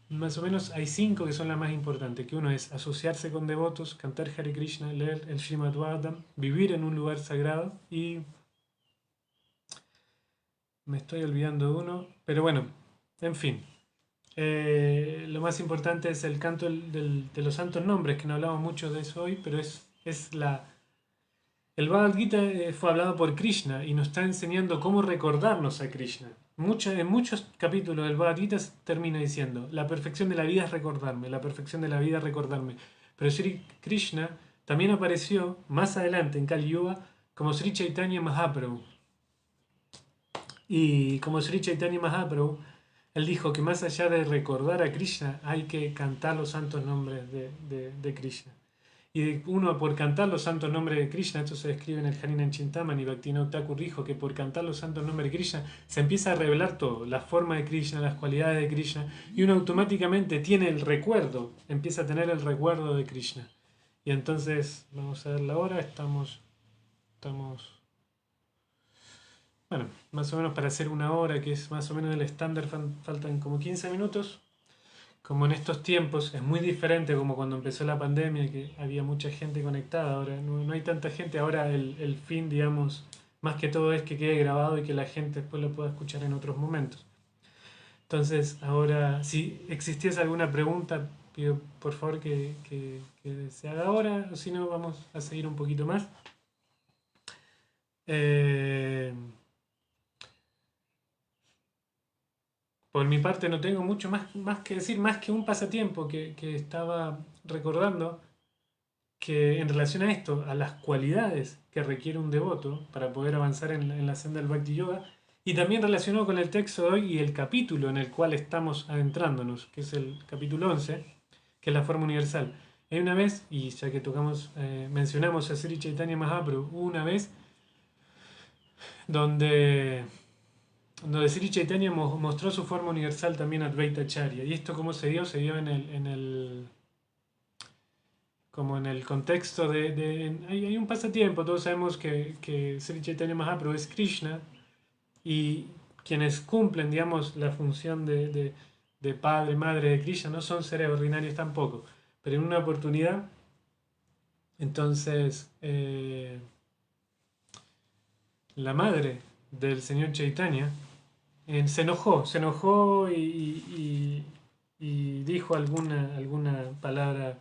más o menos hay 5 que son las más importantes, que uno es asociarse con devotos, cantar Hare Krishna, leer el Srimad Bhagavatam, vivir en un lugar sagrado y me estoy olvidando de uno, pero bueno, en fin. Lo más importante es el canto de los santos nombres, que no hablamos mucho de eso hoy, pero es la... El Bhagavad Gita fue hablado por Krishna y nos está enseñando cómo recordarnos a Krishna. En muchos capítulos del Bhagavad Gita termina diciendo, la perfección de la vida es recordarme, la perfección de la vida es recordarme. Pero Sri Krishna también apareció más adelante en Kali Yuga como Sri Chaitanya Mahaprabhu. Y como Sri Chaitanya Mahaprabhu, él dijo que más allá de recordar a Krishna, hay que cantar los santos nombres de Krishna. Y uno por cantar los santos nombres de Krishna, esto se describe en el Harinam Chintaman y Bhaktivinoda Thakur dijo que por cantar los santos nombres de Krishna se empieza a revelar todo, la forma de Krishna, las cualidades de Krishna, y uno automáticamente tiene el recuerdo, empieza a tener el recuerdo de Krishna. Y entonces, vamos a ver la hora, estamos bueno, más o menos para hacer una hora, que es más o menos el estándar, faltan como 15 minutos. Como en estos tiempos es muy diferente como cuando empezó la pandemia, que había mucha gente conectada, ahora no hay tanta gente, ahora el fin, digamos, más que todo es que quede grabado y que la gente después lo pueda escuchar en otros momentos. Entonces, ahora, si existiese alguna pregunta, pido por favor que se haga ahora, o si no, vamos a seguir un poquito más. Eh, Por mi parte no tengo mucho más que decir, más que un pasatiempo que estaba recordando, que en relación a esto, a las cualidades que requiere un devoto para poder avanzar en la senda del Bhakti Yoga, y también relacionado con el texto de hoy y el capítulo en el cual estamos adentrándonos, que es el capítulo 11, que es la forma universal. Hay una vez, y ya que mencionamos a Sri Chaitanya Mahaprabhu, una vez donde Sri Chaitanya mostró su forma universal también a Advaita Acharya. ¿Y esto cómo se dio? Se dio como en el contexto hay un pasatiempo, todos sabemos que Sri Chaitanya Mahaprabhu es Krishna y quienes cumplen, digamos, la función de padre, madre de Krishna no son seres ordinarios tampoco. Pero en una oportunidad, entonces, la madre del señor Chaitanya se enojó y dijo alguna palabra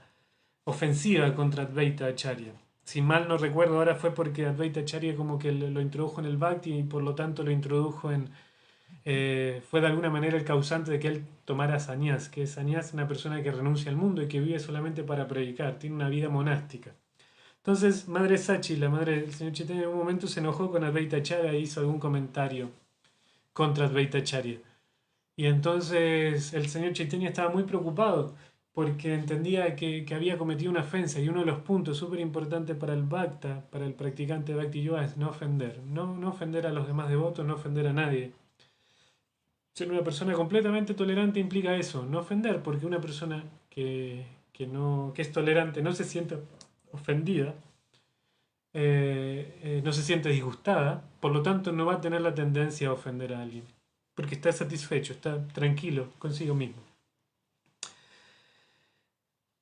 ofensiva contra Advaita Acharya. Si mal no recuerdo ahora fue porque Advaita Acharya como que lo introdujo en el Bhakti y por lo tanto lo introdujo fue de alguna manera el causante de que él tomara sannyas, que sannyas es una persona que renuncia al mundo y que vive solamente para predicar, tiene una vida monástica. Entonces, Madre Sachi, la madre del señor Chaitanya, en un momento se enojó con Advaita Acharya e hizo algún comentario contra Advaita Acharya. Y entonces el señor Chaitanya estaba muy preocupado porque entendía que había cometido una ofensa y uno de los puntos súper importantes para el Bhakta, para el practicante de Bhakti Yoga es no ofender, no ofender a los demás devotos, no ofender a nadie. Ser una persona completamente tolerante implica eso, no ofender, porque una persona que es tolerante no se siente ofendida, no se siente disgustada, por lo tanto no va a tener la tendencia a ofender a alguien, porque está satisfecho, está tranquilo consigo mismo.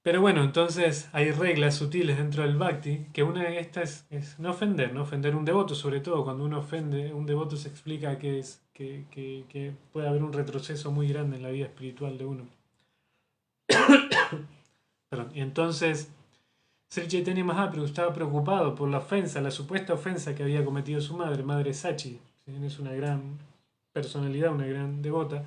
Pero bueno, entonces hay reglas sutiles dentro del bhakti, que una de estas es no ofender a un devoto, sobre todo cuando uno ofende a un devoto se explica que puede haber un retroceso muy grande en la vida espiritual de uno. Perdón. Y entonces Sri Chaitanya Mahaprabhu estaba preocupado por la ofensa, la supuesta ofensa que había cometido su madre, Madre Sachi. Es una gran personalidad, una gran devota.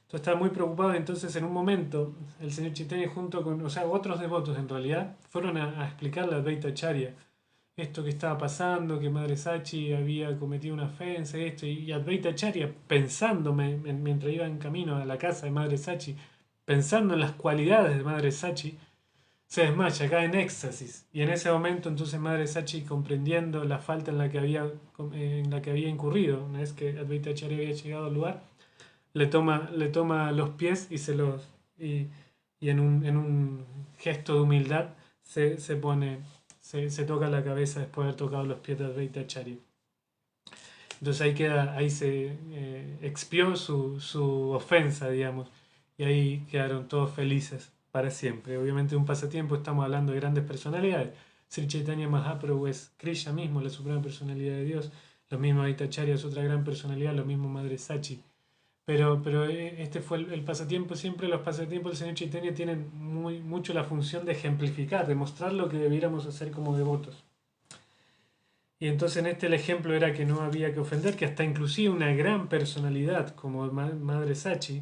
Entonces estaba muy preocupado y entonces en un momento el señor Chaitanya junto con, o sea, otros devotos en realidad, fueron a explicarle a Advaita Acharya esto que estaba pasando, que Madre Sachi había cometido una ofensa, esto, y Advaita Acharya pensando, mientras iba en camino a la casa de Madre Sachi, pensando en las cualidades de Madre Sachi, se desmaya, cae en éxtasis. Y en ese momento entonces Madre Sachi, comprendiendo la falta en la que había incurrido, una vez que Advaita Acharya había llegado al lugar, le toma los pies y y en un gesto de humildad se toca la cabeza después de haber tocado los pies de Advaita Acharya. Entonces ahí se expió su ofensa, digamos, y ahí quedaron todos felices para siempre. Obviamente un pasatiempo, estamos hablando de grandes personalidades. Sri Chaitanya Mahaprabhu es Krishna mismo, la suprema personalidad de Dios. Lo mismo Advaita Acharya es otra gran personalidad, lo mismo Madre Sachi. Pero este fue el pasatiempo. Siempre los pasatiempos del Señor Chaitanya tienen mucho la función de ejemplificar, de mostrar lo que debiéramos hacer como devotos. Y entonces en el ejemplo era que no había que ofender, que hasta inclusive una gran personalidad como Madre Sachi,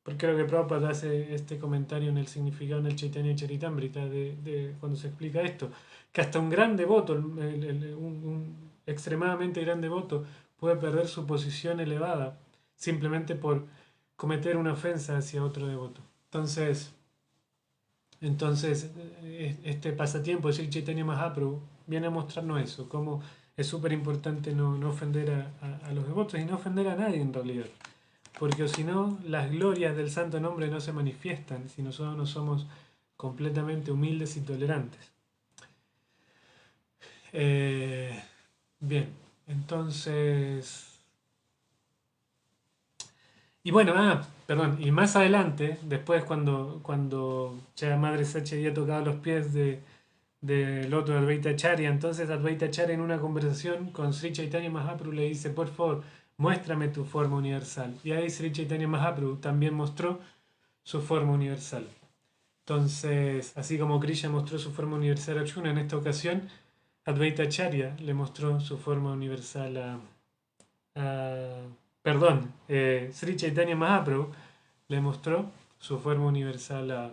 porque creo que Prabhupada hace este comentario en el significado en el Chaitanya Charitamrita de cuando se explica esto, que hasta un gran devoto, un extremadamente gran devoto, puede perder su posición elevada simplemente por cometer una ofensa hacia otro devoto. Entonces este pasatiempo de Sri Chaitanya Mahaprabhu viene a mostrarnos eso, cómo es súper importante no ofender a los devotos y no ofender a nadie en realidad. Porque si no, las glorias del santo nombre no se manifiestan si nosotros no somos completamente humildes y tolerantes. Bien, entonces... Y bueno, perdón, y más adelante, después cuando ya Madre Sachi había tocado los pies del otro Advaita Acharya, entonces Advaita Acharya en una conversación con Sri Chaitanya Mahaprabhu le dice, por favor, muéstrame tu forma universal. Y ahí Sri Chaitanya Mahaprabhu también mostró su forma universal. Entonces, así como Krishna mostró su forma universal a Arjuna, en esta ocasión Advaita Acharya le mostró su forma universal perdón, Sri Chaitanya Mahaprabhu le mostró su forma universal a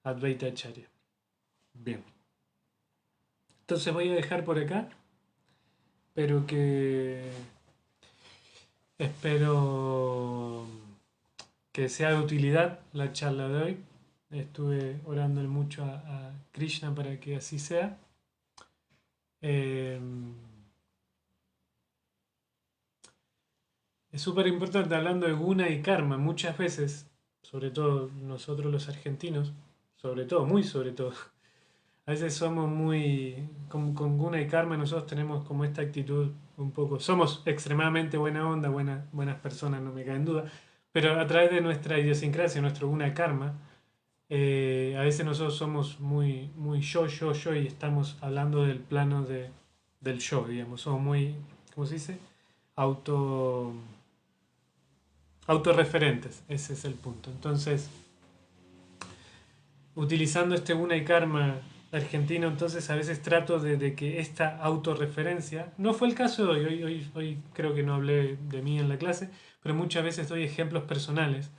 Advaita Acharya. Bien. Entonces voy a dejar por acá, pero espero que sea de utilidad la charla de hoy. Estuve orando mucho a Krishna para que así sea. Es súper importante hablando de guna y karma. Muchas veces, sobre todo nosotros los argentinos, sobre todo, muy sobre todo, a veces somos muy, con guna y karma nosotros tenemos como esta actitud un poco, somos extremadamente buena onda, buenas personas, no me cae en duda, pero a través de nuestra idiosincrasia, nuestro guna y karma, a veces nosotros somos muy yo y estamos hablando del plano del yo, digamos, somos muy, ¿cómo se dice? Autorreferentes, ese es el punto. Entonces, utilizando este guna y karma argentino, entonces a veces trato de que esta autorreferencia, no fue el caso de hoy creo que no hablé de mí en la clase, pero muchas veces doy ejemplos personales,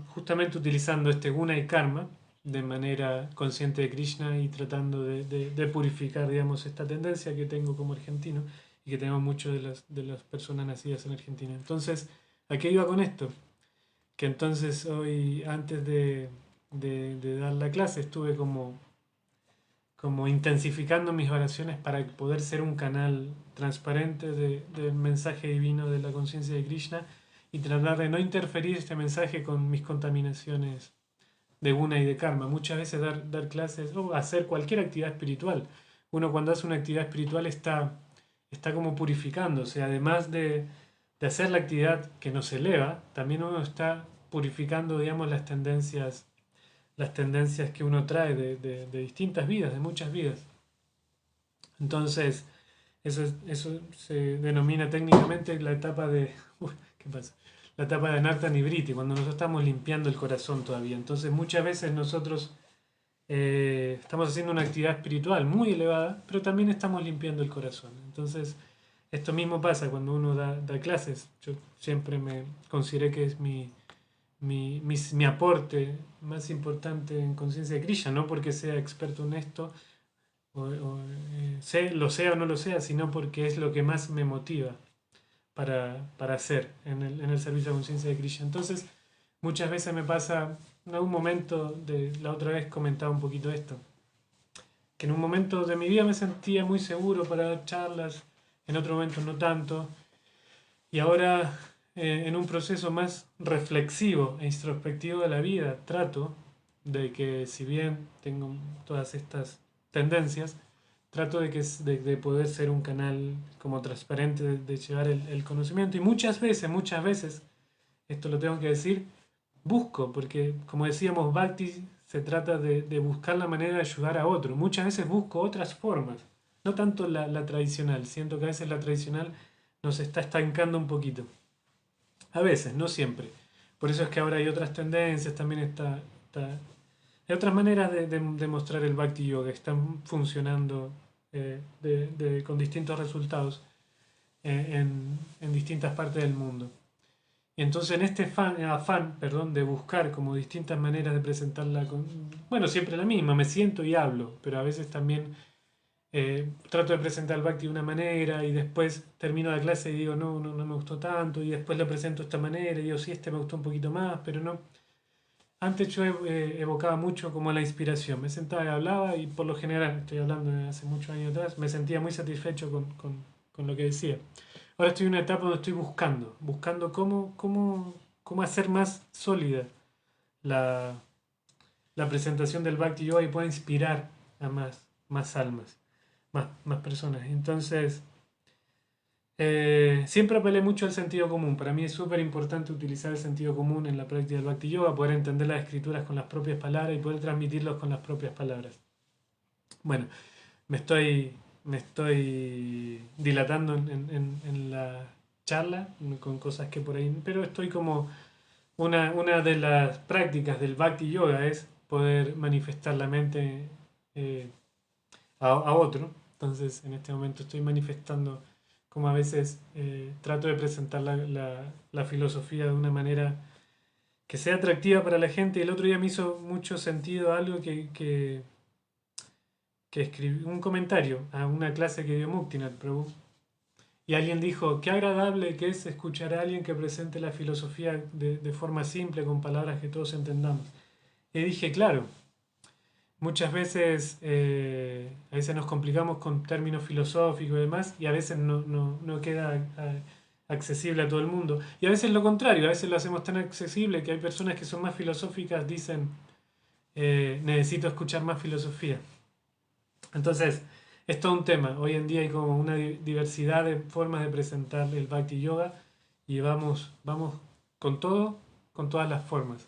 justamente utilizando este guna y karma de manera consciente de Krishna y tratando de purificar, digamos, esta tendencia que tengo como argentino y que tenemos muchos de las personas nacidas en Argentina. Entonces, ¿a qué iba con esto? Que entonces hoy, antes de dar la clase, estuve como intensificando mis oraciones para poder ser un canal transparente del mensaje divino de la conciencia de Krishna y tratar de no interferir este mensaje con mis contaminaciones de guna y de karma. Muchas veces dar clases o hacer cualquier actividad espiritual. Uno cuando hace una actividad espiritual está como purificándose, además de hacer la actividad que nos eleva, también uno está purificando, digamos, las tendencias que uno trae de distintas vidas, de muchas vidas. Entonces, eso se denomina técnicamente la etapa de... ¿qué pasa? La etapa de Anartha Nivriti, cuando nosotros estamos limpiando el corazón todavía. Entonces, muchas veces nosotros estamos haciendo una actividad espiritual muy elevada, pero también estamos limpiando el corazón. Entonces, esto mismo pasa cuando uno da clases. Yo siempre me consideré que es mi aporte más importante en conciencia de Krishna, no porque sea experto en esto, lo sea o no lo sea, sino porque es lo que más me motiva para hacer en el servicio de conciencia de Krishna. Entonces, muchas veces me pasa, en algún momento, la otra vez comentaba un poquito esto, que en un momento de mi vida me sentía muy seguro para dar charlas, en otro momento no tanto, y ahora en un proceso más reflexivo e introspectivo de la vida trato de que si bien tengo todas estas tendencias, trato de poder ser un canal como transparente, de llevar el conocimiento. Y muchas veces, esto lo tengo que decir, busco, porque como decíamos, Bhakti se trata de buscar la manera de ayudar a otro. Muchas veces busco otras formas, no tanto la tradicional. Siento que a veces la tradicional nos está estancando un poquito. A veces, no siempre. Por eso es que ahora hay otras tendencias, también hay otras maneras de mostrar el Bhakti Yoga que están funcionando con distintos resultados en distintas partes del mundo. Y entonces en este afán, perdón, de buscar como distintas maneras de presentarla, bueno, siempre la misma, me siento y hablo, pero a veces también trato de presentar el Bhakti de una manera y después termino la clase y digo, no me gustó tanto, y después lo presento de esta manera y digo, sí, este me gustó un poquito más, pero no. Antes yo evocaba mucho como la inspiración, me sentaba y hablaba y por lo general, estoy hablando de hace muchos años atrás, me sentía muy satisfecho con lo que decía. Ahora estoy en una etapa donde estoy buscando cómo hacer más sólida la, la presentación del Bhakti Yoga y pueda inspirar a más almas, más personas. Entonces, siempre apelé mucho al sentido común. Para mí es súper importante utilizar el sentido común en la práctica del Bhakti Yoga, poder entender las escrituras con las propias palabras y poder transmitirlos con las propias palabras. Bueno, me estoy, me estoy dilatando en la charla con cosas que por ahí, pero estoy como una de las prácticas del Bhakti Yoga es poder manifestar la mente eh, a otro. Entonces, en este momento estoy manifestando como a veces trato de presentar la filosofía de una manera que sea atractiva para la gente. El otro día me hizo mucho sentido algo que escribí, un comentario a una clase que dio Muktinat Prabhu. Y alguien dijo, qué agradable que es escuchar a alguien que presente la filosofía de forma simple, con palabras que todos entendamos. Y dije, claro, muchas veces, a veces nos complicamos con términos filosóficos y demás, y a veces no queda accesible a todo el mundo. Y a veces lo contrario, a veces lo hacemos tan accesible que hay personas que son más filosóficas, dicen, necesito escuchar más filosofía. Entonces, es todo un tema. Hoy en día hay como una diversidad de formas de presentar el Bhakti Yoga y vamos con todo, con todas las formas.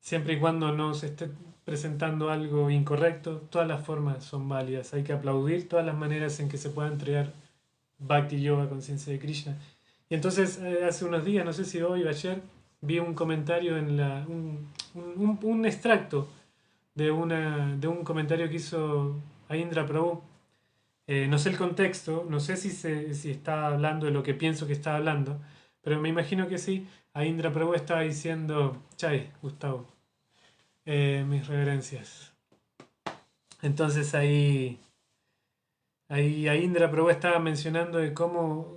Siempre y cuando no se esté presentando algo incorrecto, todas las formas son válidas. Hay que aplaudir todas las maneras en que se pueda entregar Bhakti Yoga, conciencia de Krishna. Y entonces, hace unos días, no sé si hoy o ayer, vi un comentario un extracto de un comentario que hizo a Indra Prabhu. No sé el contexto, no sé si está hablando de lo que pienso que está hablando, pero me imagino que sí. A Indra Prabhu estaba diciendo, Chay, Gustavo, mis reverencias. Entonces ahí a Indra Prabhu estaba mencionando de cómo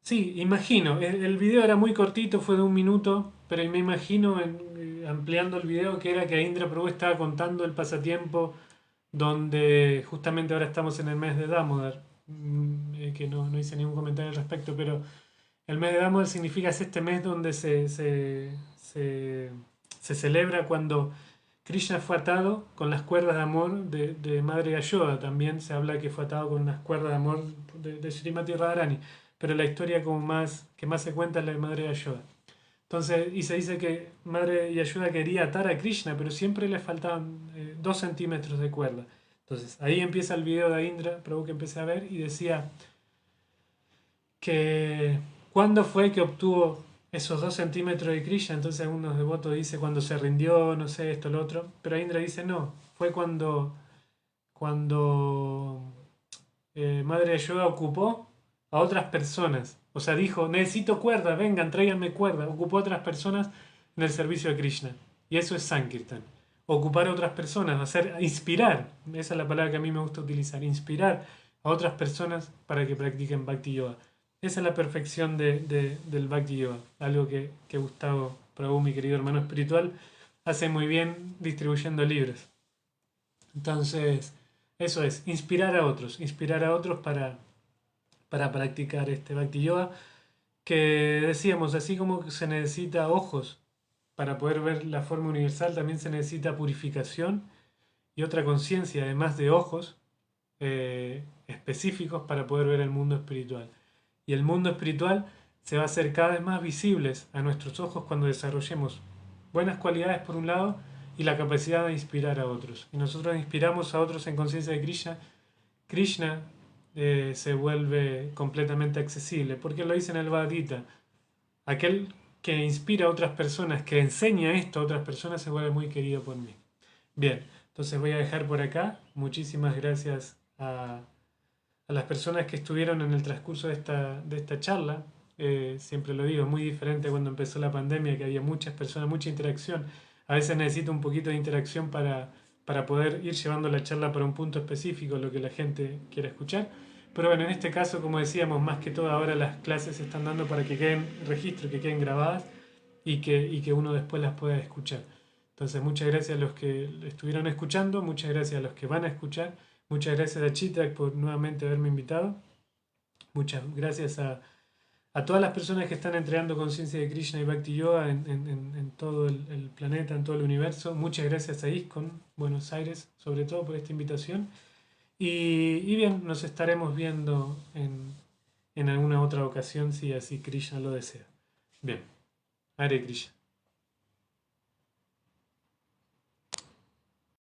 sí, imagino. El video era muy cortito, fue de un minuto, pero me imagino ampliando el video que era que Indra Prabhu estaba contando el pasatiempo donde justamente ahora estamos en el mes de Damodar, que no hice ningún comentario al respecto, pero el mes de Damodar significa es este mes donde se celebra cuando Krishna fue atado con las cuerdas de amor de Madre Yashoda. También se habla que fue atado con las cuerdas de amor de Srimati Radharani. Pero la historia que más se cuenta es la de Madre Yashoda. Entonces, y se dice que Madre Yashoda quería atar a Krishna, pero siempre le faltaban 2 centímetros de cuerda. Entonces, ahí empieza el video de Indra, Prabhu, que empecé a ver, y decía que cuándo fue que obtuvo esos 2 centímetros de Krishna. Entonces algunos devotos dicen cuando se rindió, no sé, esto, lo otro. Pero Indra dice no, fue cuando Madre Yoda ocupó a otras personas. O sea, dijo, necesito cuerda, vengan, tráiganme cuerda. Ocupó a otras personas en el servicio de Krishna. Y eso es Sankirtan. Ocupar a otras personas, inspirar. Esa es la palabra que a mí me gusta utilizar. Inspirar a otras personas para que practiquen Bhakti Yoga. Esa es la perfección del Bhakti Yoga. Algo que Gustavo Prabhu, mi querido hermano espiritual, hace muy bien distribuyendo libros. Entonces, eso es, inspirar a otros para practicar este Bhakti Yoga, que decíamos, así como se necesita ojos para poder ver la forma universal también se necesita purificación y otra conciencia, además de ojos específicos para poder ver el mundo espiritual. Y el mundo espiritual se va a hacer cada vez más visibles a nuestros ojos cuando desarrollemos buenas cualidades por un lado y la capacidad de inspirar a otros. Y nosotros inspiramos a otros en conciencia de Krishna. Krishna se vuelve completamente accesible, porque lo dice en el Bhagavad Gita. Aquel que inspira a otras personas, que enseña esto a otras personas, se vuelve muy querido por mí. Bien, entonces voy a dejar por acá. Muchísimas gracias a las personas que estuvieron en el transcurso de esta charla. Siempre lo digo, es muy diferente cuando empezó la pandemia, que había muchas personas, mucha interacción. A veces necesito un poquito de interacción para poder ir llevando la charla para un punto específico, lo que la gente quiera escuchar. Pero bueno, en este caso, como decíamos, más que todo ahora las clases se están dando para que queden registro, que queden grabadas y que uno después las pueda escuchar. Entonces, muchas gracias a los que estuvieron escuchando, muchas gracias a los que van a escuchar, muchas gracias a Chitrak por nuevamente haberme invitado, muchas gracias a todas las personas que están entregando conciencia de Krishna y Bhakti Yoga en todo el planeta, en todo el universo. Muchas gracias a ISKCON Buenos Aires, sobre todo por esta invitación. Y bien, nos estaremos viendo en alguna otra ocasión si así Krishna lo desea. Bien, Hare Krishna.